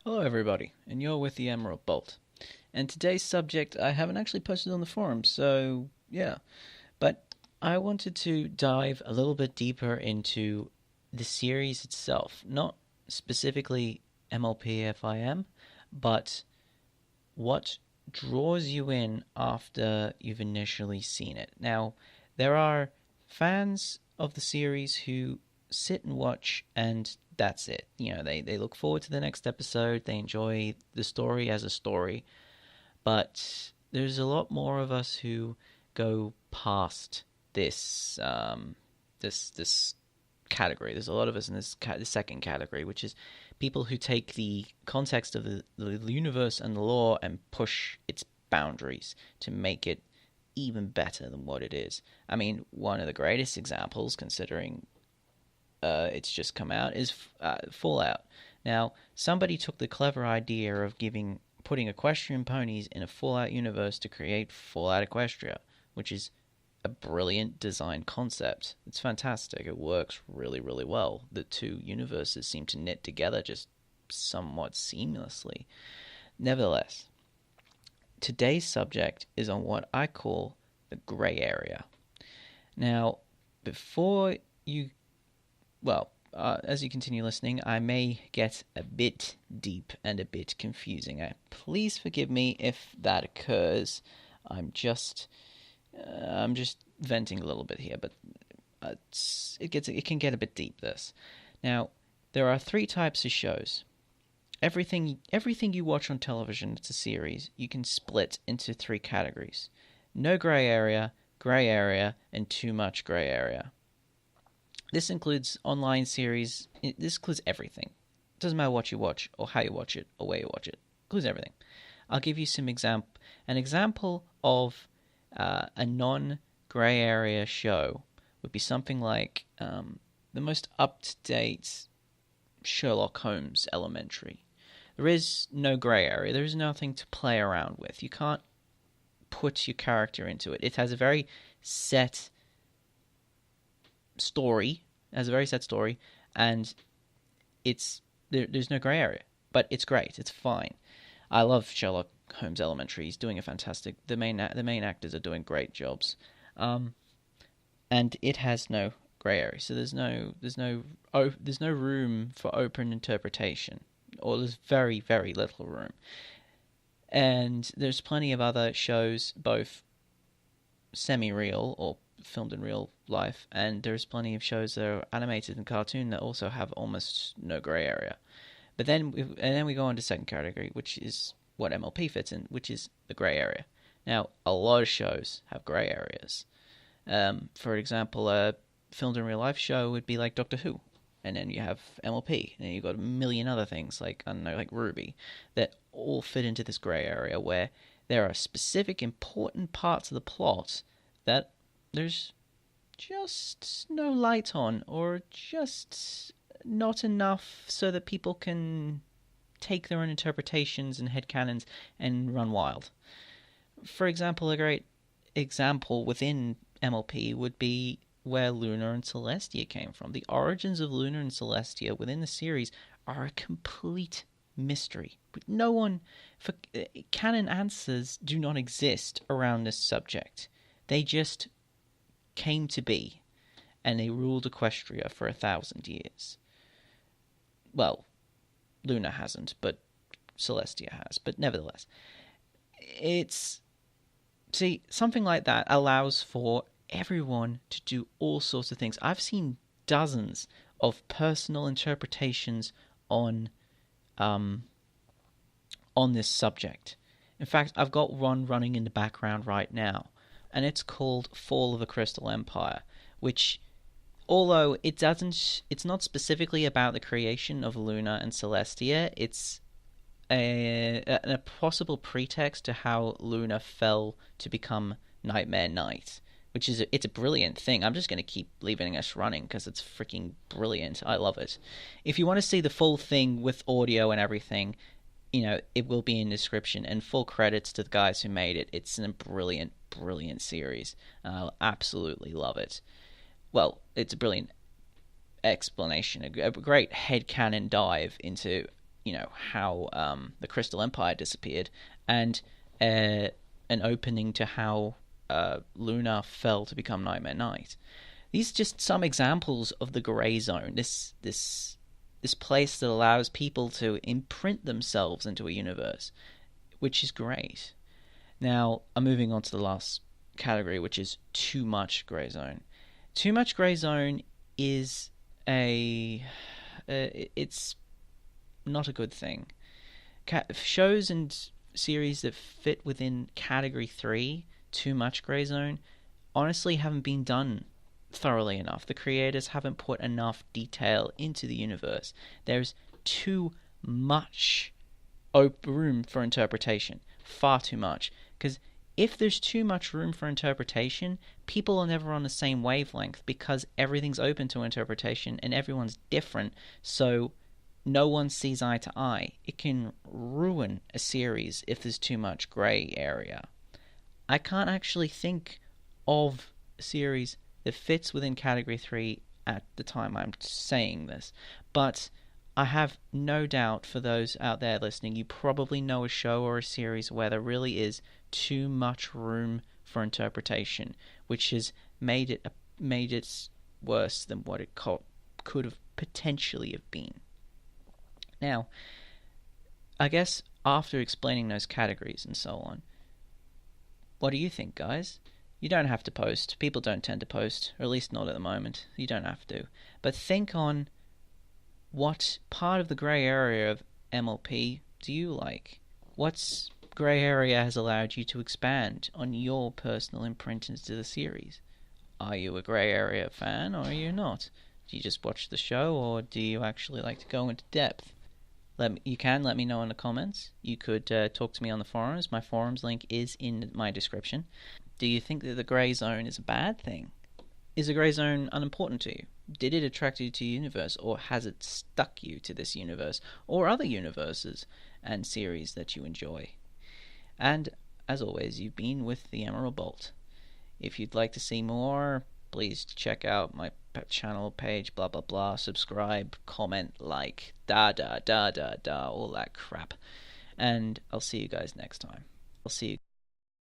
Hello, everybody, and you're with the Emerald Bolt. And today's subject I haven't actually posted on the forum, so yeah. But I wanted to dive a little bit deeper into the series itself. Not specifically MLP FIM, but what draws you in after you've initially seen it. Now, there are fans of the series who sit and watch and that's it. They look forward to the next episode, they enjoy the story as a story, but there's a lot more of us who go past this category. There's a lot of us in the second category, which is people who take the context of the universe and the lore and push its boundaries to make it even better than what it is. I mean, one of the greatest examples, considering it's just come out, is Fallout. Now, somebody took the clever idea of putting equestrian ponies in a Fallout universe to create Fallout Equestria, which is a brilliant design concept. It's fantastic. It works really, really well. The two universes seem to knit together just somewhat seamlessly. Nevertheless, today's subject is on what I call the grey area. Now, before you as you continue listening, I may get a bit deep and a bit confusing. Please forgive me if that occurs. I'm just venting a little bit here, but it can get a bit deep. This now, there are three types of shows. Everything you watch on television, it's a series. You can split into three categories: no gray area, and too much gray area. This includes online series. This includes everything. It doesn't matter what you watch or how you watch it or where you watch it. It includes everything. I'll give you an example of a non-gray area show would be something like the most up-to-date Sherlock Holmes Elementary. There is no gray area. There is nothing to play around with. You can't put your character into it. It has a very set story, and there's no gray area, but it's great. It's fine. I love Sherlock Holmes Elementary. He's doing a fantastic. The main actors are doing great jobs, and it has no gray area. So there's no room for open interpretation, or there's very, very little room. And there's plenty of other shows, both semi-real or filmed in real life, and there's plenty of shows that are animated and cartoon that also have almost no gray area. But then we go on to second category, which is what MLP fits in, which is the gray area. Now, a lot of shows have gray areas. For example, a filmed in real life show would be like Doctor Who, and then you have MLP, and then you've got a million other things like, I don't know, like Ruby, that all fit into this gray area where there are specific important parts of the plot that there's just no light on, or just not enough so that people can take their own interpretations and headcanons and run wild. For example, a great example within MLP would be where Luna and Celestia came from. The origins of Luna and Celestia within the series are a complete mystery. Canon answers do not exist around this subject. They just came to be, and they ruled Equestria for 1,000 years. Well, Luna hasn't, but Celestia has. But nevertheless, something like that allows for everyone to do all sorts of things. I've seen dozens of personal interpretations on this subject. In fact, I've got one running in the background right now, and it's called Fall of the Crystal Empire, which, although it's not specifically about the creation of Luna and Celestia, it's a possible pretext to how Luna fell to become Nightmare Knight, which is it's a brilliant thing. I'm just going to keep leaving us running because it's freaking brilliant. I love it. If you want to see the full thing with audio and everything, it will be in the description, and full credits to the guys who made it. It's a brilliant, brilliant series. I'll absolutely love it. Well, it's a brilliant explanation, a great headcanon dive into how the Crystal Empire disappeared, and an opening to how Luna fell to become Nightmare Knight. These are just some examples of the gray zone. This place that allows people to imprint themselves into a universe, which is great. Now, I'm moving on to the last category, which is too much gray zone. Too much gray zone is it's not a good thing. Shows and series that fit within category 3, too much gray zone, honestly haven't been done thoroughly enough. The creators haven't put enough detail into the universe. There's too much room for interpretation. Far too much. Because if there's too much room for interpretation, people are never on the same wavelength, because everything's open to interpretation and everyone's different, so no one sees eye to eye. It can ruin a series if there's too much grey area. I can't actually think of a series that fits within category 3 at the time I'm saying this, but I have no doubt, for those out there listening, you probably know a show or a series where there really is too much room for interpretation, which has made it worse than what it could have potentially have been. Now, I guess after explaining those categories and so on, what do you think, guys? You don't have to post. People don't tend to post, or at least not at the moment. You don't have to. But think on what part of the grey area of MLP do you like? What grey area has allowed you to expand on your personal imprint into the series? Are you a grey area fan, or are you not? Do you just watch the show, or do you actually like to go into depth? You can let me know in the comments. You could talk to me on the forums. My forums link is in my description. Do you think that the grey zone is a bad thing? Is the grey zone unimportant to you? Did it attract you to the universe, or has it stuck you to this universe, or other universes and series that you enjoy? And, as always, you've been with the Emerald Bolt. If you'd like to see more, please check out my channel page, blah blah blah, subscribe, comment, like, all that crap. And I'll see you guys next time. I'll see you